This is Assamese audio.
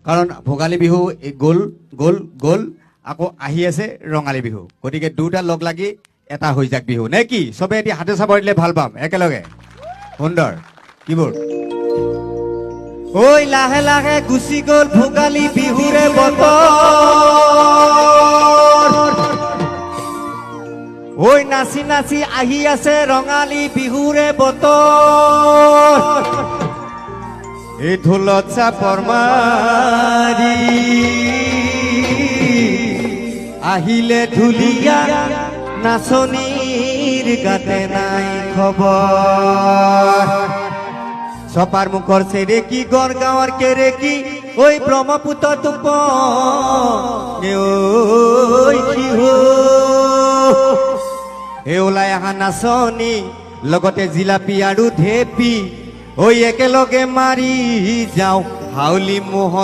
কাৰণ ভোগালী বিহু গ'ল গ'ল গ'ল আকৌ আহি আছে ৰঙালী বিহু গতিকে দুটা লগ লাগি এটা হৈ যাক বিহু নে কি সবে এটি হাতে চাব দিলে ভাল পাম একেলগে সুন্দৰ কিবোৰ ঐ লাহে লাহে গুচি গ'ল ভোগালী বিহুৰে বতৰ ঐ নাচি নাচি আহি আছে ৰঙালী বিহুৰে বতৰ এই ঢোলত চাপৰ মাৰি আহিলে ঢুলীয়া নাচনীৰ গাতে নাই খবৰ চপাৰ মুখৰ চেৰেকি গড় গাঁৱৰ কেৰেকি ঐ ব্ৰহ্মপুত্ৰ তুপ এই ওলাই অহা নাচনী লগতে জিলাপি আৰু ঢেপি ঐ একেলগে মাৰি যাওঁ হাউলি মোহন